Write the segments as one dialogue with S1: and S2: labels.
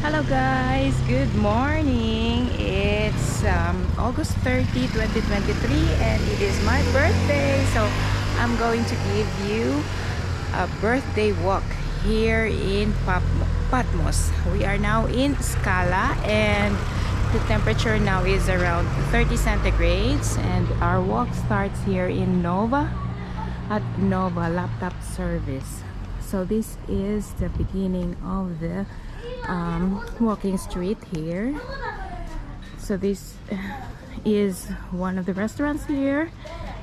S1: Hello guys, good morning. It's August 30, 2023 and it is my birthday. So I'm going to give you a birthday walk here in Patmos. We are now in Skala and the temperature now is around 30 centigrades and our walk starts here in Nova at Nova Laptop Service. So this is the beginning of the walking street here. So this is one of the restaurants here.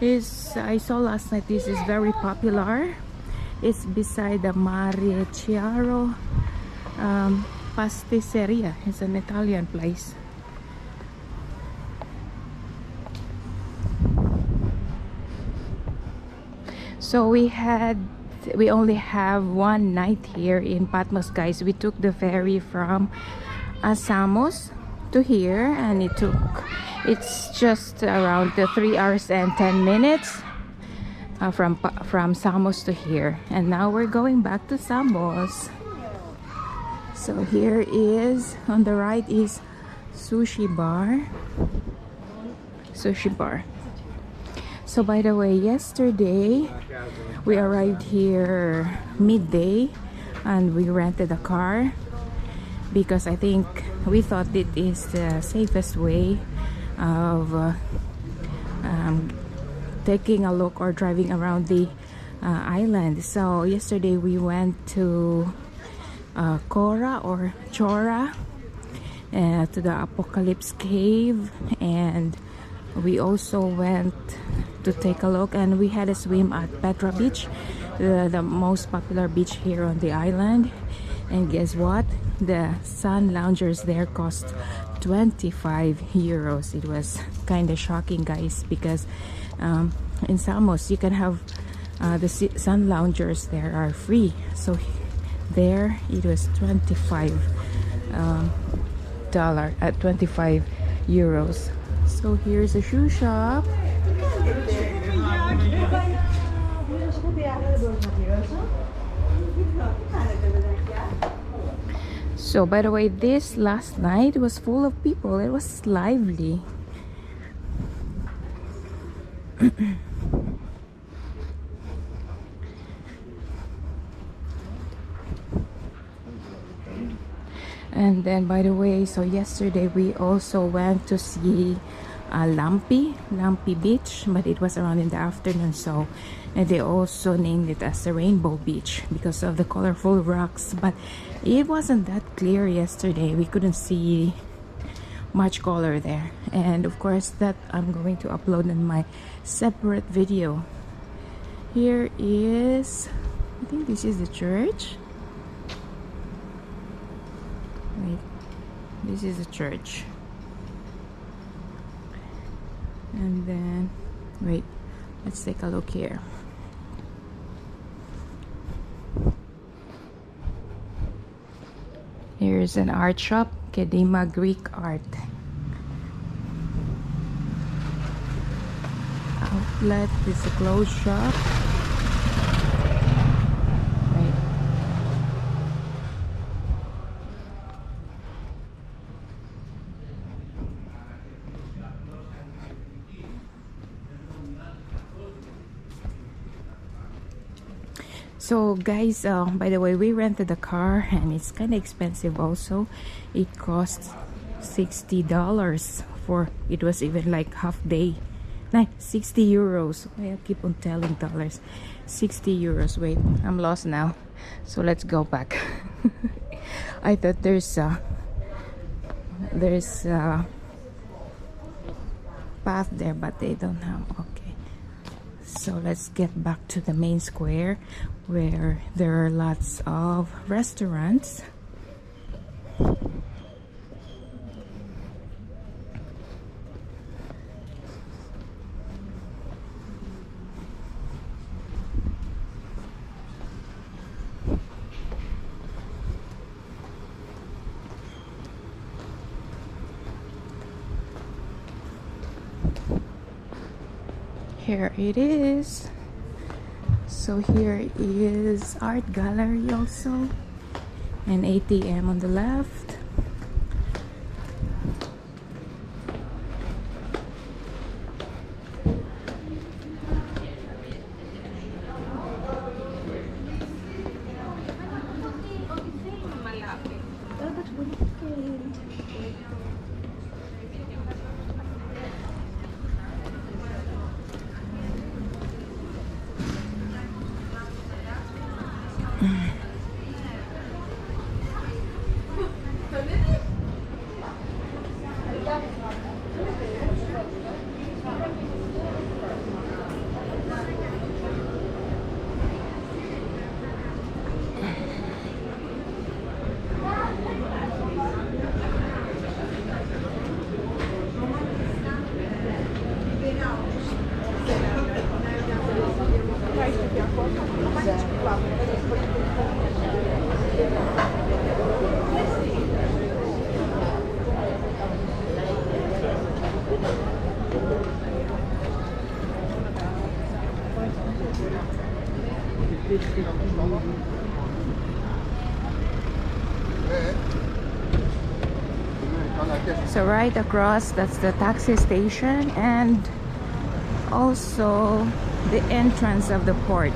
S1: I saw last night this is very popular. It's beside the Chiaro Pasticceria. It's an Italian place. So we only have one night here in Patmos, guys. We took the ferry from Samos to here and it's just around 3 hours and 10 minutes from Samos to here, and now we're going back to Samos. So here is on the right is sushi bar. So by the way, yesterday we arrived here midday and we rented a car because I think we thought it is the safest way of taking a look or driving around the island. So yesterday we went to Chora to the Apocalypse Cave, and we also went to take a look and we had a swim at Petra Beach, the most popular beach here on the island. And guess what? The sun loungers there cost 25 euros. It was kind of shocking, guys, because in Samos you can have the sun loungers there are free. So there it was 25 euros. So here's a shoe shop. So by the way, this last night was full of people. It was lively. And then by the way, so yesterday we also went to see Lumpy Beach, but it was around in the afternoon. So, and they also named it as the Rainbow Beach because of the colorful rocks, but it wasn't that clear yesterday. We couldn't see much color there, and of course that I'm going to upload in my separate video. Here is, I think this is the church. Wait, this is the church. And then wait, let's take a look here. Here's an art shop, Kedima Greek Art. Outlet is a clothes shop. Right. So guys, by the way, we rented a car and it's kind of expensive also. It costs $60 for, it was even like half day. Like 60 euros. I keep on telling dollars. 60 euros. Wait, I'm lost now. So let's go back. I thought there's a path there, but they don't have. Okay. So let's get back to the main square where there are lots of restaurants. Here it is. So here is art gallery also, and ATM on the left. So right across, that's the taxi station and also the entrance of the port.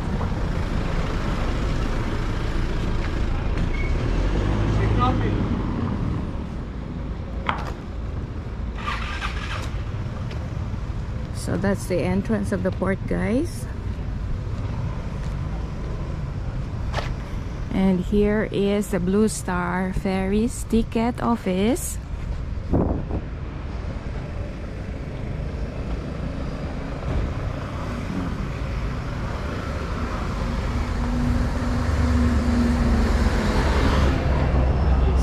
S1: So that's the entrance of the port, guys. And here is the Blue Star Ferries ticket office.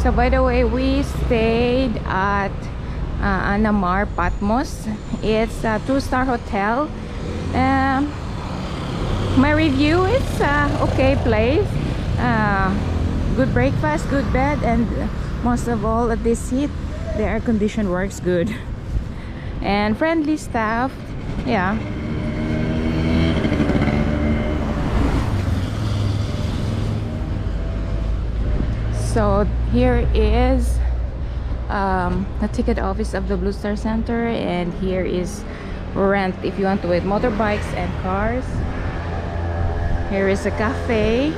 S1: So by the way, we stayed at Anamar Patmos. It's a 2-star hotel. My review is okay place. Good breakfast, good bed, and most of all at this heat, the air condition works good. And friendly staff. Yeah. So here is the ticket office of the Blue Star Center, and here is rent if you want to wait motorbikes and cars. Here is a cafe,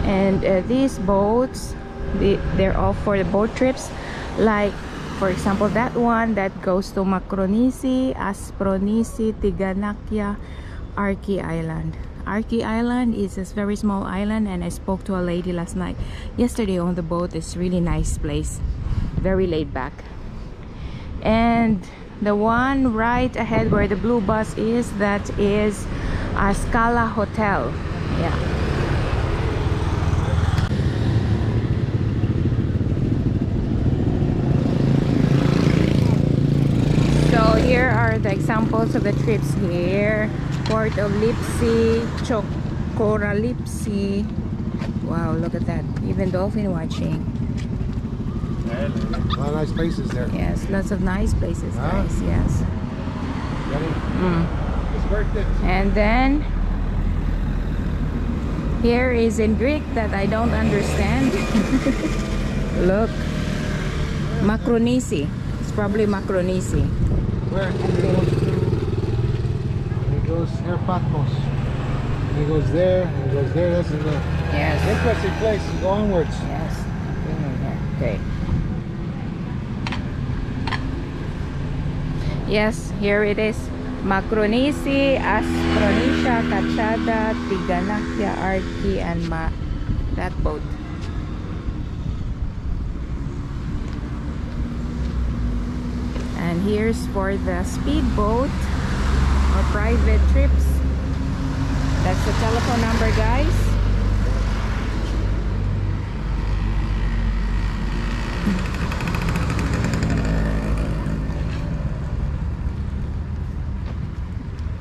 S1: and these boats, they're all for the boat trips, like for example that one that goes to Macronisi, Aspronisi, Tiganakya, Arki Island. Arki Island is a very small island, and I spoke to a lady yesterday on the boat. It's really nice place, very laid back. And the one right ahead where the blue bus is, that is a Skala hotel. Yeah. So here are the examples of the trips here. Port of Lipsi, Chocoralipsi. Wow, look at that. Even dolphin watching.
S2: A lot of nice places there.
S1: Yes, lots of nice places, guys. Yes.
S2: It's worth it.
S1: And then here is in Greek that I don't understand. Look. Macronisi. It's probably Macronisi.
S2: Where? He goes near Patmos. He goes there, he goes there, that's in there.
S1: Yes.
S2: Interesting place, go onwards.
S1: Yes. Okay. Yes, here it is. Macronisi, Astronesia, Kachada, Tiganakya, Arki, and that boat. And here's for the speedboat or private trips. That's the telephone number, guys.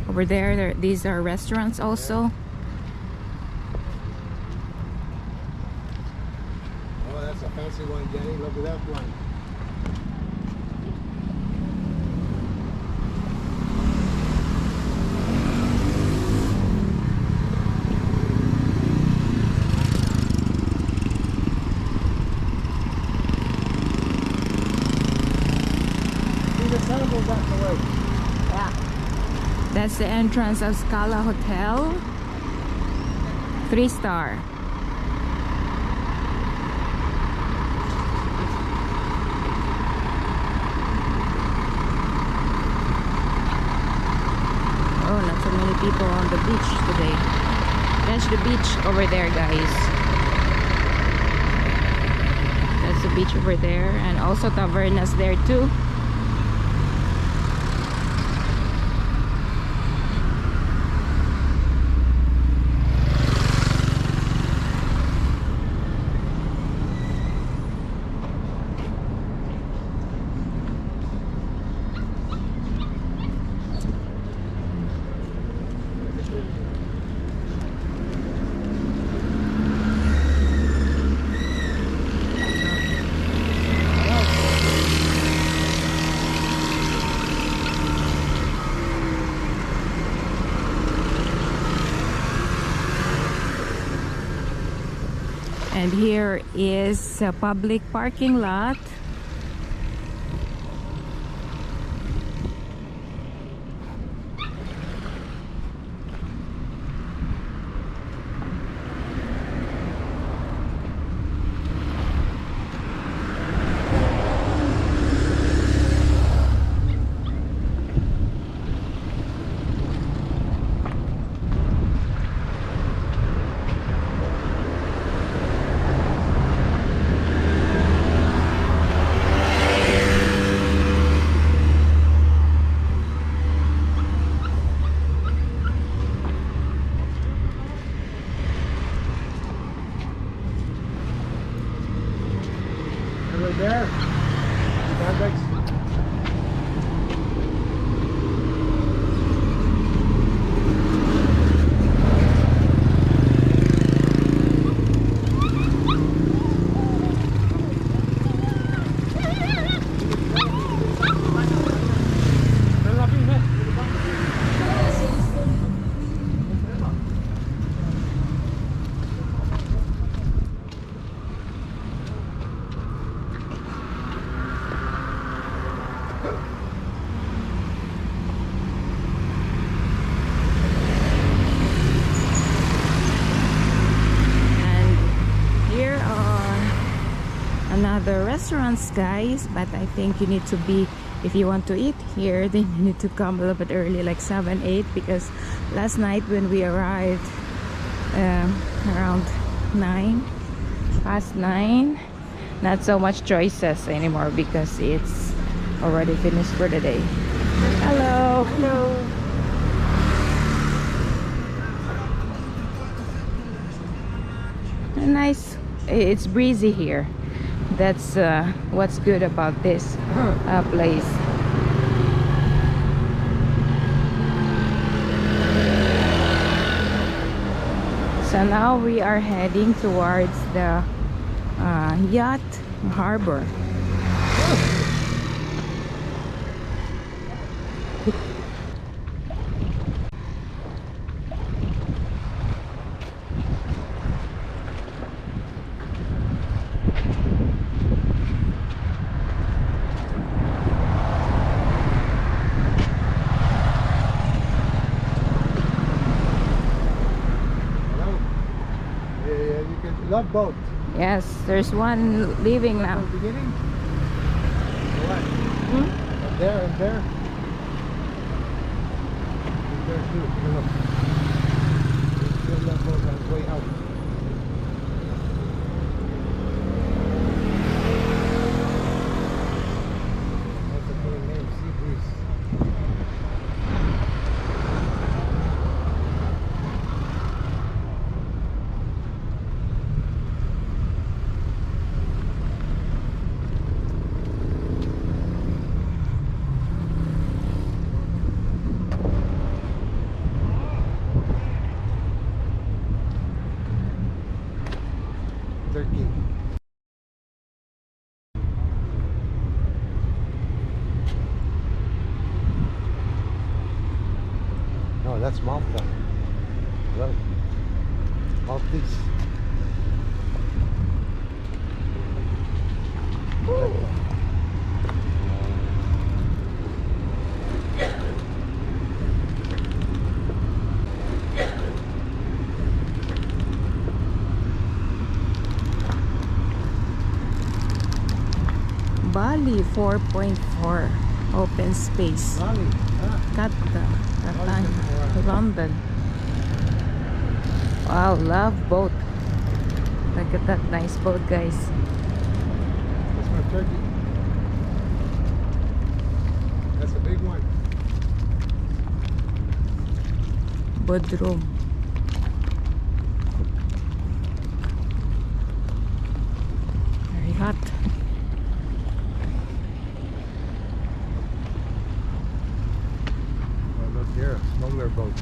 S1: Over there, these are restaurants also.
S2: Oh, that's a fancy one, Jenny. Look at that one.
S1: That's the entrance of Skala Hotel. 3-star. Oh, not so many people on the beach today. That's the beach over there, guys. That's the beach over there, and also tavernas there too. And here is a public parking lot.
S2: over there. Convex.
S1: Another restaurants, guys, but I think you need to be, if you want to eat here, then you need to come a little bit early, like 7-8, because last night when we arrived around 9, not so much choices anymore because it's already finished for the day. Hello.
S2: Hello.
S1: Nice. It's breezy here. That's what's good about this place. So now we are heading towards the Yacht Harbor.
S2: Love boat.
S1: Yes, there's one leaving now.
S2: Beginning? What?
S1: Hmm?
S2: Up there and there. And there too. Look. There's love boat on its way out. That's a cool name, Sea Breeze. No, that's Malta. Well, Maltese.
S1: Bali 4.4 open space.
S2: Bali.
S1: London. Wow, love boat. Look at that nice boat, guys.
S2: That's from Turkey. That's a big one.
S1: Bodrum. Very hot.
S2: Oh, look here, a smuggler boat.